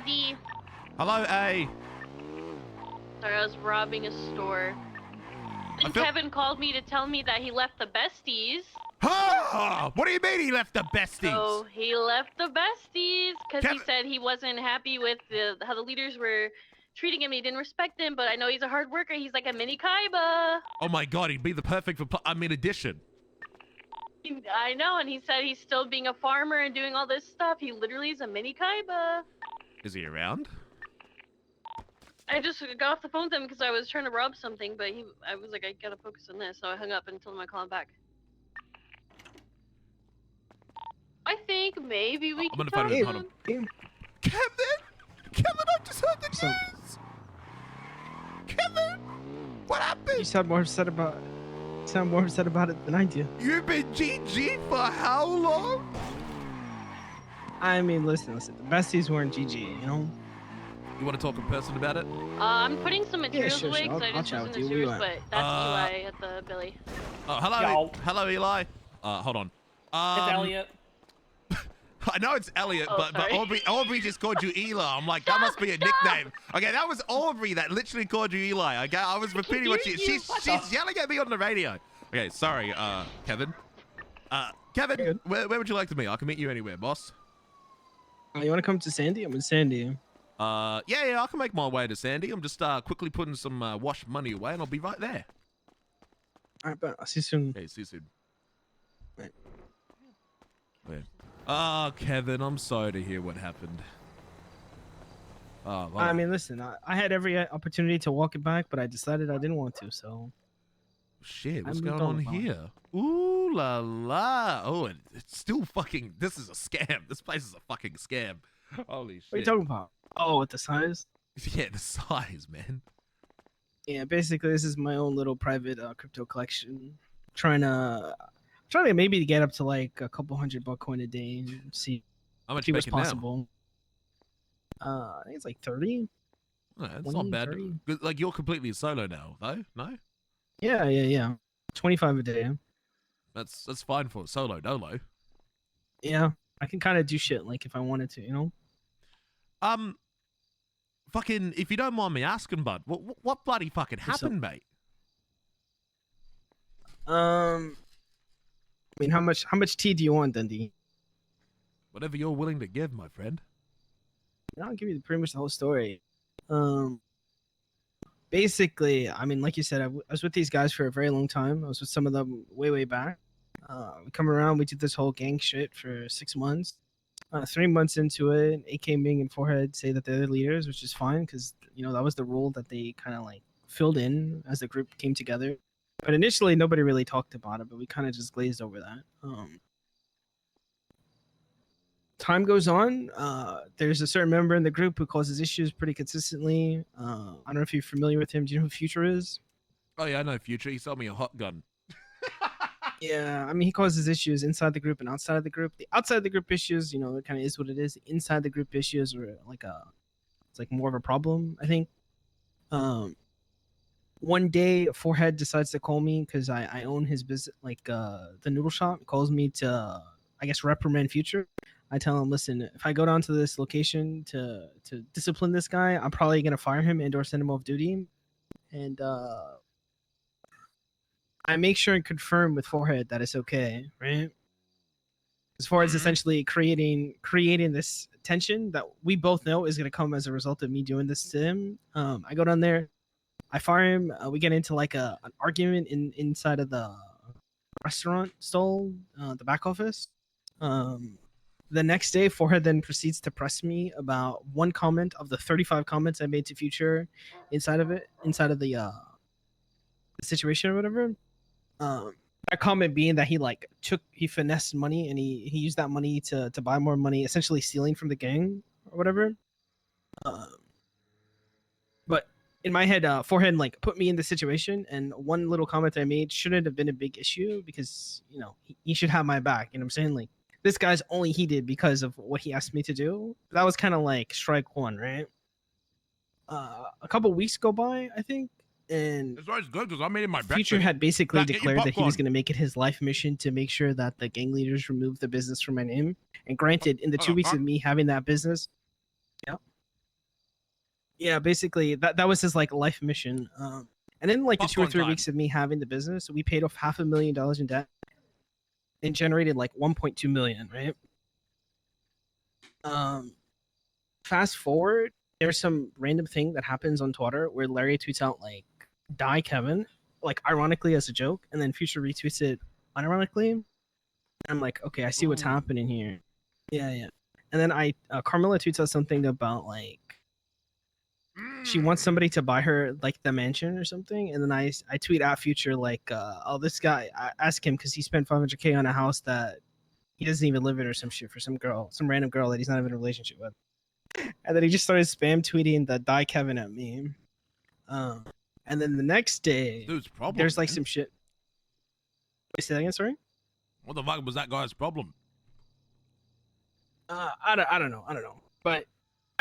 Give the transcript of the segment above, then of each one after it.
D. Hello, A. Sorry, I was robbing a store. And Kevin called me to tell me that he left the Besties. Oh, what do you mean he left the Besties? So he left the Besties because he said he wasn't happy with how the leaders were treating him. He didn't respect him, but I know he's a hard worker. He's like a mini Kaiba. Oh my god, he'd be the perfect addition. I know, and he said he's still being a farmer and doing all this stuff. He literally is a mini Kaiba. Is he around? I just got off the phone with him because I was trying to rob something, but I was like, I gotta focus on this, so I hung up and told him I'd call him back. I think maybe we can talk. Hold on. Kevin! Kevin, I just heard the news! Kevin! What happened? You sound more upset about it than I do. You've been GG for how long? I mean, listen. The Besties weren't GG, you know? You want to talk in person about it? I'm putting some materials sure, away because I I'll just chat was in with the you. sewers, but that's Eli at the Billy. Oh, hello. Hello, Eli. Hold on. It's Elliot. I know it's Elliot, but Aubrey just called you Eli. I'm like, that must be a nickname. Okay, that was Aubrey that literally called you Eli. Okay, I was repeating what she's yelling at me on the radio. Okay, sorry, Kevin. Kevin, where would you like to meet? I can meet you anywhere, boss. You want to come to Sandy? I'm in Sandy. Yeah, I can make my way to Sandy. I'm just quickly putting some wash money away, and I'll be right there. All right, but I'll see you soon. Okay, see you soon. Right. Wait. Oh, Kevin, I'm sorry to hear what happened. Oh, I mean, listen, I had every opportunity to walk it back, but I decided I didn't want to, so... Shit, what's going on here? Ooh la la. Oh, it's still fucking... This is a scam. This place is a fucking scam. Holy shit. What are you talking about? Oh, with the size? Yeah, the size, man. Yeah, basically, this is my own little private crypto collection. Trying to maybe get up to like a couple $100 coin a day and see what's possible. I think it's like 30. Oh, that's not bad. 30. Like, you're completely solo now, though, no? Yeah. 25 a day. That's fine for solo dolo. Yeah, I can kind of do shit like if I wanted to, you know. Fucking, if you don't mind me asking, bud, what bloody fucking happened, mate? I mean, how much tea do you want, Dundee? Whatever you're willing to give, my friend. I'll give you pretty much the whole story. Basically, I mean, like you said, I was with these guys for a very long time. I was with some of them way back. We come around, we did this whole gang shit for 6 months. 3 months into it, AK Ming and Forehead say that they're the leaders, which is fine because, you know, that was the role that they kind of like filled in as the group came together. But initially, nobody really talked about it, but we kind of just glazed over that. Time goes on. There's a certain member in the group who causes issues pretty consistently. I don't know if you're familiar with him. Do you know who Future is? Oh, yeah, I know Future. He sold me a hot gun. Yeah, I mean, he causes issues inside the group and outside of the group. The outside the group issues, you know, it kind of is what it is. The inside the group issues are it's like more of a problem, I think. One day, Forehead decides to call me because I own his business, like the noodle shop. He calls me to, I guess, reprimand Future. I tell him, listen, if I go down to this location to discipline this guy, I'm probably gonna fire him and/or send him off duty. And I make sure and confirm with Forehead that it's okay, right? As far as essentially creating this tension that we both know is gonna come as a result of me doing this to him. I go down there, I fire him. We get into like an argument inside of the restaurant stall, the back office. The next day, Forehead then proceeds to press me about one comment of the 35 comments I made to Future inside of the situation or whatever. That comment being that he finessed money and he used that money to buy more money, essentially stealing from the gang or whatever. But in my head, Forehead like put me in the situation, and one little comment I made shouldn't have been a big issue because, you know, he should have my back. You know what I'm saying? Like, this guy's only heated because of what he asked me to do. That was kind of like strike one, right? A couple weeks go by, I think, and it's always good because I made it my breakfast. Future had basically declared that he was going to make it his life mission to make sure that the gang leaders remove the business from my name. And granted, in the 2 weeks of me having that business, yeah. Yeah, basically that was his like life mission. And then like the 2 or Popcorn 3 time. weeks of me having the business, we paid off $500,000 in debt and generated like 1.2 million, right? Fast forward, there's some random thing that happens on Twitter where Larry tweets out like "Die Kevin," like ironically as a joke, and then Future retweets it unironically. And I'm like, okay, I see what's Ooh. happening here. Yeah, yeah. And then Carmela tweets out something about like she wants somebody to buy her like the mansion or something, and then I tweet at Future like, oh, this guy, I ask him because he spent 500K on a house that he doesn't even live in or some shit for some girl, some random girl that he's not even in a relationship with. And then he just started spam tweeting the "Die Kevin" at me. And then the next day, Dude's problem, there's like man. some shit. Wait, say that again, sorry? What the fuck was that guy's problem? I don't know. But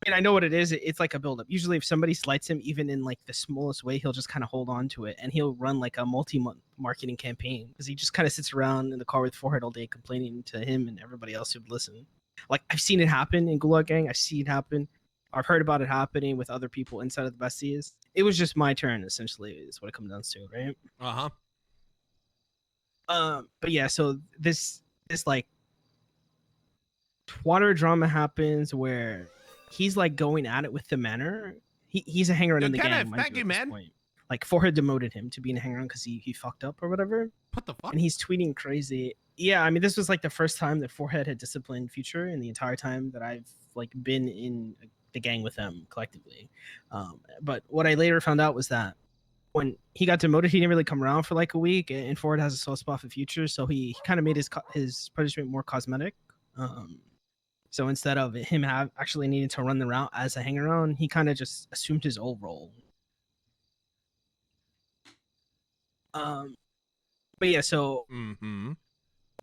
I mean, I know what it is. It's like a buildup. Usually, if somebody slights him, even in like the smallest way, he'll just kind of hold on to it, and he'll run like a multi-month marketing campaign because he just kind of sits around in the car with Forehead all day, complaining to him and everybody else who'd listen. Like I've seen it happen in Gulaggang. I've seen it happen. I've heard about it happening with other people inside of the Besties. It was just my turn, essentially, is what it comes down to, right? But yeah, so this like Twatter drama happens where he's like going at it with the manor. He's a hanger on in the gang. Thank you, man. Point. Like Forehead demoted him to being a hanger on because he fucked up or whatever. What the fuck? And he's tweeting crazy. Yeah, I mean, this was like the first time that Forehead had disciplined Future in the entire time that I've like been in the gang with them collectively. But what I later found out was that when he got demoted, he didn't really come around for like a week, and Ford has a soft spot for Future, so he kind of made his punishment more cosmetic. So instead of him actually needing to run the route as a hanger on, he kind of just assumed his old role. But yeah, so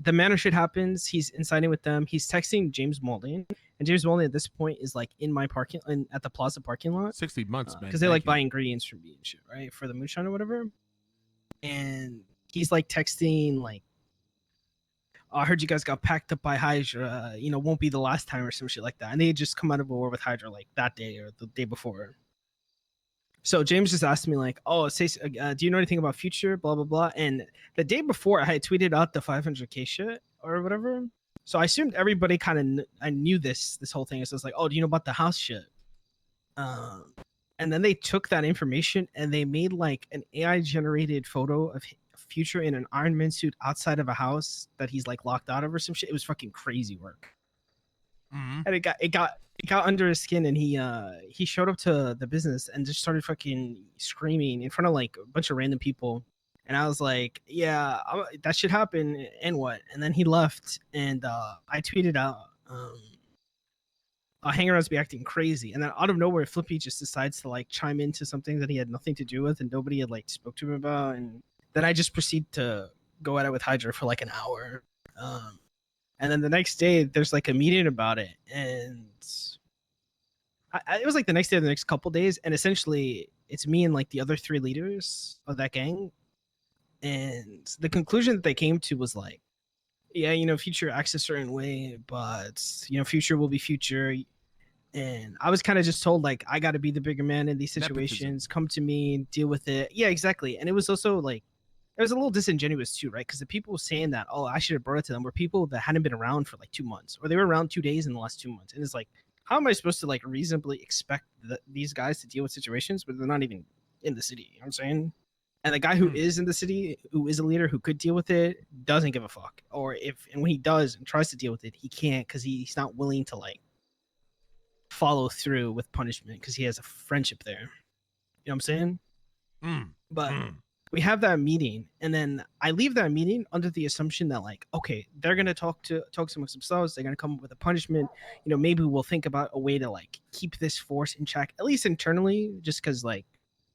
the manor shit happens. He's inciting with them. He's texting James Mauldin, and James Mauldin at this point is like in my at the plaza parking lot. 60 months, man. Because they like buy ingredients from me and shit, right? For the moonshine or whatever. And he's like texting like, oh, I heard you guys got packed up by Hydra. Won't be the last time or some shit like that. And they had just come out of a war with Hydra like that day or the day before. So James just asked me like, oh, do you know anything about Future? Blah, blah, blah. And the day before I had tweeted out the 500K shit or whatever. So I assumed everybody kind of, I knew this whole thing. So it's like, oh, do you know about the house shit? And then they took that information and they made like an AI generated photo of Future in an Iron Man suit outside of a house that he's like locked out of or some shit. It was fucking crazy work. And it got under his skin, and he showed up to the business and just started fucking screaming in front of like a bunch of random people. And I was like, yeah, that should happen. And what? And then he left, and I tweeted out, Hanger-On's be acting crazy. And then out of nowhere, Flippy just decides to like chime into something that he had nothing to do with and nobody had like spoke to him about. And then I just proceed to go at it with Hydra for like an hour. And then the next day, there's like a meeting about it. And it was like the next day or the next couple days. And essentially, it's me and like the other 3 leaders of that gang. And the conclusion that they came to was like, yeah, Future acts a certain way, but, Future will be Future. And I was kind of just told, like, I got to be the bigger man in these situations. Nepotism. Come to me, deal with it. Yeah, exactly. And it was also like, it was a little disingenuous too, right? Because the people saying that, oh, I should have brought it to them, were people that hadn't been around for like 2 months, or they were around 2 days in the last 2 months. And it's like, how am I supposed to like reasonably expect these guys to deal with situations where they're not even in the city? You know what I'm saying? And the guy who is in the city, who is a leader, who could deal with it, doesn't give a fuck. Or when he does and tries to deal with it, he can't because he's not willing to like follow through with punishment because he has a friendship there. You know what I'm saying? But we have that meeting, and then I leave that meeting under the assumption that like, okay, they're gonna talk amongst themselves. They're gonna come up with a punishment. Maybe we'll think about a way to like keep this force in check, at least internally, just because like,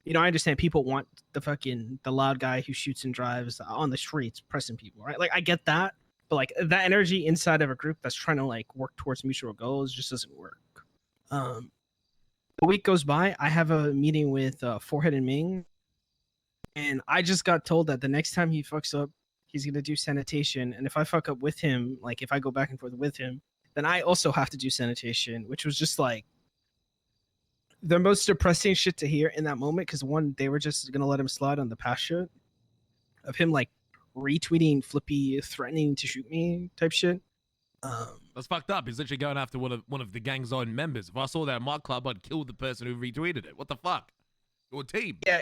I understand people want the loud guy who shoots and drives on the streets pressing people, right? Like I get that, but like that energy inside of a group that's trying to like work towards mutual goals just doesn't work. A week goes by. I have a meeting with Forehead and Ming, and I just got told that the next time he fucks up, he's gonna do sanitation. And if I fuck up with him, like if I go back and forth with him, then I also have to do sanitation, which was just like, the most depressing shit to hear in that moment, because one, they were just gonna let him slide on the past shit of him like retweeting Flippy threatening to shoot me type shit. That's fucked up. He's literally going after one of the gang's own members. If I saw that in my club, I'd kill the person who retweeted it. What the fuck? Your team. Yeah,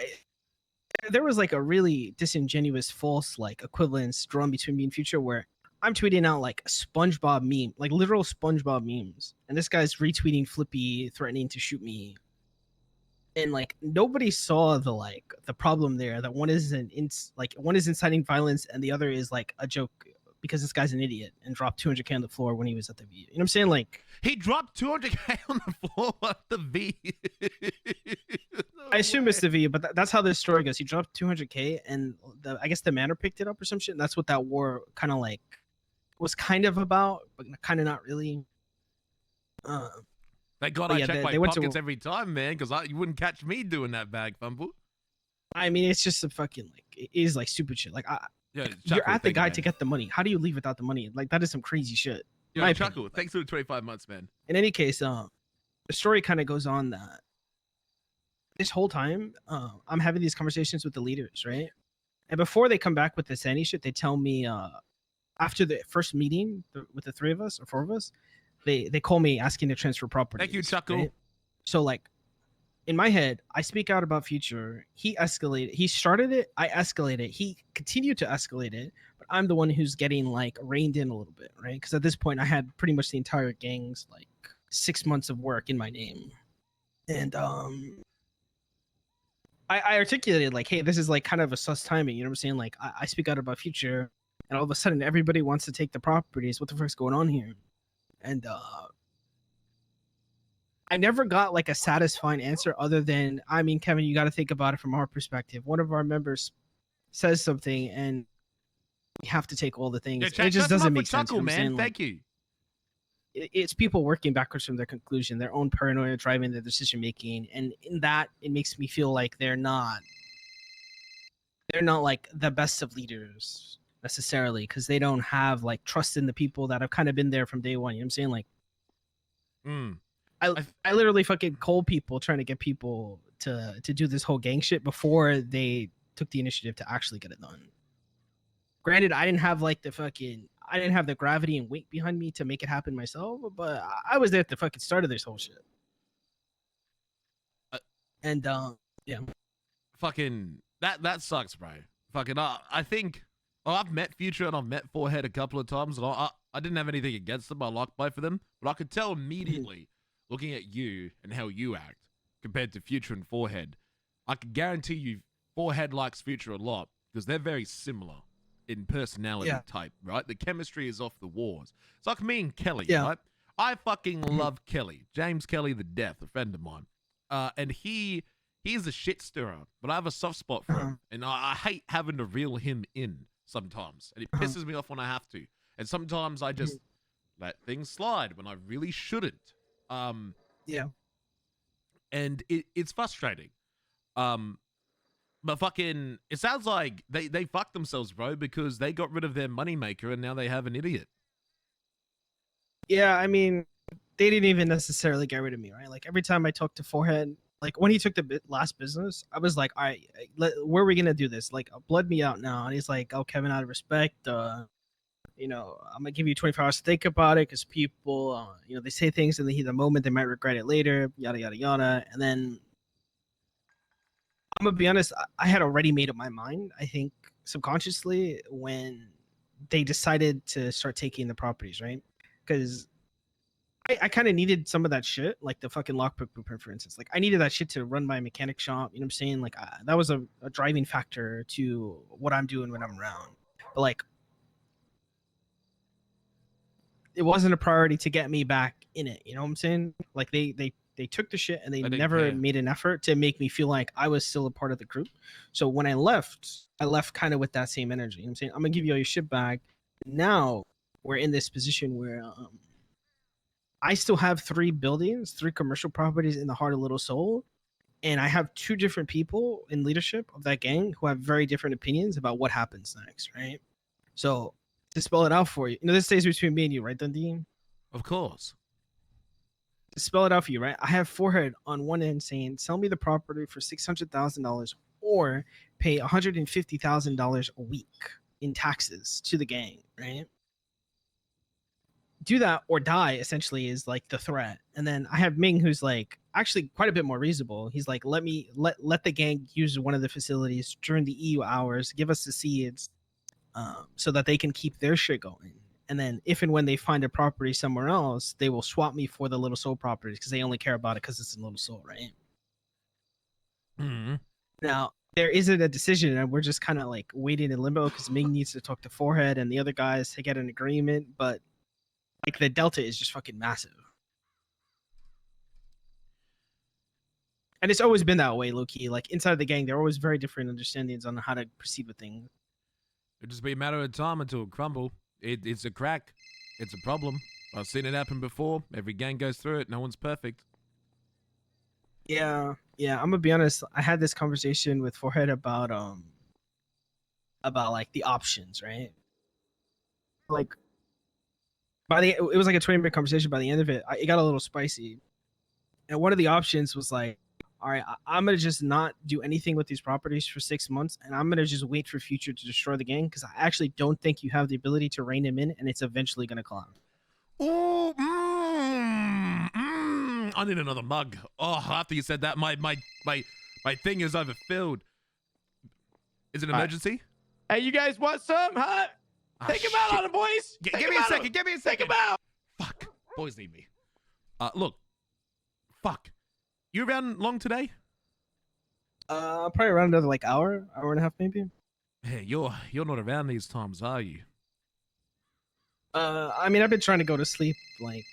there was like a really disingenuous false like equivalence drawn between me and Future where I'm tweeting out like a SpongeBob meme, like literal SpongeBob memes, and this guy's retweeting Flippy threatening to shoot me. And like nobody saw the problem there, that one is one is inciting violence and the other is like a joke because this guy's an idiot and dropped 200K on the floor when he was at the V. You know what I'm saying? Like he dropped 200K on the floor at the V. I assume it's the V, but that's how this story goes. He dropped 200K and I guess the manor picked it up or some shit. And that's what that war kind of like was kind of about, but kind of not really. Thank God I check my pockets every time, man, because you wouldn't catch me doing that bag fumble. I mean, it's just a fucking like it is like stupid shit. Like you're at the guy to get the money. How do you leave without the money? Like that is some crazy shit. Yeah, Chuckle. Thanks for the 25 months, man. In any case, the story kind of goes on that this whole time, I'm having these conversations with the leaders, right? And before they come back with the sandy shit, they tell me after the first meeting with the three of us or four of us, they call me asking to transfer property. Thank you, Chuckle. Right? So like in my head, I speak out about Future. He escalated. He started it. I escalated. He continued to escalate it, but I'm the one who's getting like reined in a little bit, right? Because at this point, I had pretty much the entire gang's like 6 months of work in my name, and I articulated like, hey, this is like kind of a sus timing. You know what I'm saying? Like I speak out about Future, and all of a sudden everybody wants to take the properties. What the fuck's going on here? And I never got like a satisfying answer other than, I mean, Kevin, you got to think about it from our perspective. One of our members says something and we have to take all the things. Yeah, it just doesn't make sense. Chuckle, man. Thank you. It's people working backwards from their conclusion, their own paranoia driving their decision making. And in that, it makes me feel like they're not like the best of leaders necessarily, because they don't have like trust in the people that have kind of been there from day one. You know what I'm saying? Like, I literally fucking called people trying to get people to do this whole gang shit before they took the initiative to actually get it done. Granted, I didn't have the gravity and weight behind me to make it happen myself, but I was there at the fucking start of this whole shit. Yeah. Fucking that sucks, bro. Fucking I think I've met Future and I've met Forehead a couple of times, and I didn't have anything against them. I liked both of them, but I could tell immediately looking at you and how you act compared to Future and Forehead. I can guarantee you Forehead likes Future a lot because they're very similar in personality type, right? The chemistry is off the walls. It's like me and Kelly, right? I fucking love Kelly. James Kelly, the death, a friend of mine. And he's a shit stirrer, but I have a soft spot for him. And I hate having to reel him in sometimes. And it pisses me off when I have to. And sometimes I just let things slide when I really shouldn't. And it's frustrating. But fucking, it sounds like they fucked themselves, bro, because they got rid of their moneymaker and now they have an idiot. Yeah, I mean, they didn't even necessarily get rid of me, right? Like every time I talked to Forehead, like when he took the last business, I was like, all right, where are we gonna do this? Like, blood me out now. And he's like, oh, Kevin, out of respect, you know, I'm gonna give you 24 hours to think about it because people, you know, they say things in the moment, they might regret it later, yada yada yada. And then I'm gonna be honest, I had already made up my mind, I think subconsciously, when they decided to start taking the properties, right? Because I kind of needed some of that shit, like the fucking lockpick blueprint, for instance. Like I needed that shit to run my mechanic shop. You know what I'm saying? Like that was a driving factor to what I'm doing when I'm around. But like, it wasn't a priority to get me back in it. You know what I'm saying? Like they took the shit and they never made an effort to make me feel like I was still a part of the group. So when I left kind of with that same energy. You know what I'm saying? I'm gonna give you all your shit back. Now we're in this position where I still have 3 buildings, 3 commercial properties in the heart of Little Seoul, and I have 2 different people in leadership of that gang who have very different opinions about what happens next, right? So to spell it out for you, you know, this stays between me and you, right, Dundee? Of course. To spell it out for you, right? I have Forehead on one end saying, "Sell me the property for $600,000 or pay $150,000 a week in taxes to the gang." Right? Do that or die essentially is like the threat. And then I have Ming, who's like actually quite a bit more reasonable. He's like, let the gang use one of the facilities during the EU hours, give us the seeds, so that they can keep their shit going. And then if and when they find a property somewhere else, they will swap me for the Little Soul properties because they only care about it because it's in Little Soul, right? Mm-hmm. Now there isn't a decision, and we're just kind of like waiting in limbo because Ming needs to talk to Forehead and the other guys to get an agreement, but like the delta is just fucking massive. And it's always been that way, low key. Like inside the gang, there are always very different understandings on how to proceed with things. It'll just be a matter of time until it crumble. It's a crack. It's a problem. I've seen it happen before. Every gang goes through it. No one's perfect. Yeah. I'm gonna be honest. I had this conversation with Forehead about like the options, right? Like it was like a 20-minute conversation. By the end of it, it got a little spicy. And one of the options was like, all right, I'm gonna just not do anything with these properties for 6 months, and I'm gonna just wait for Future to destroy the gang because I actually don't think you have the ability to rein him in, and it's eventually gonna climb. Oh, I need another mug. Oh, after you said that, my thing is overfilled. Is it an emergency? Hey, you guys want some, huh? Take him out on the boys. Give me a second. Give me a second. Take him out. Fuck. Boys need me. Look. Fuck. You around long today? Probably around another like hour and a half, maybe. Hey, you're not around these times, are you? I mean, I've been trying to go to sleep like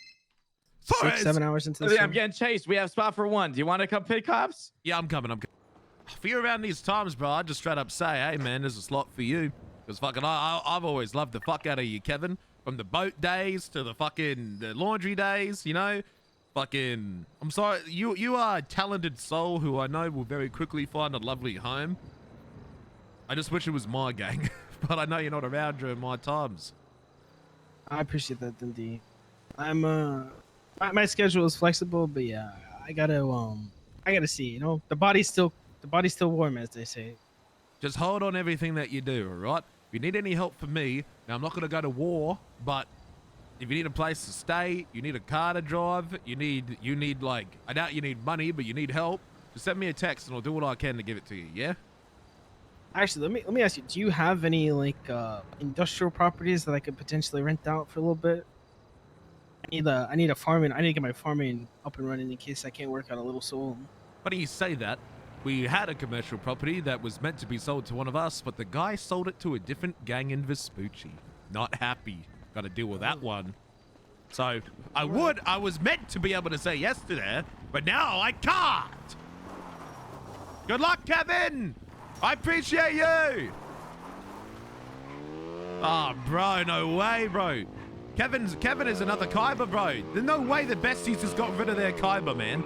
6-7 hours into this. I'm getting chased. We have spot for one. Do you want to come pick cops? Yeah, I'm coming. If you're around these times, bro, I'd just straight up say, hey, man, there's a slot for you. Because fucking, I've always loved the fuck out of you, Kevin. From the boat days to the laundry days, you know? Fucking, I'm sorry, you are a talented soul who I know will very quickly find a lovely home. I just wish it was my gang, but I know you're not around during my times. I appreciate that, Dundee. I'm my schedule is flexible, but yeah, I gotta see. You know, the body's still warm, as they say. Just hold on everything that you do, all right? If you need any help from me, now I'm not gonna go to war, but if you need a place to stay, you need a car to drive, you need like, I doubt you need money, but you need help, just send me a text and I'll do what I can to give it to you, yeah? Actually, let me ask you, do you have any like industrial properties that I could potentially rent out for a little bit? I need a farming. I need to get my farming up and running in case I can't work on a Little Soul. Funny you say that. We had a commercial property that was meant to be sold to one of us, but the guy sold it to a different gang in Vespucci. Not happy. Got to deal with that one. So I was meant to be able to say yes to that, but now I can't. Good luck, Kevin. I appreciate you. Oh, bro, no way, bro. Kevin is another Kaiba, bro. There's no way the Besties has got rid of their Kaiba, man.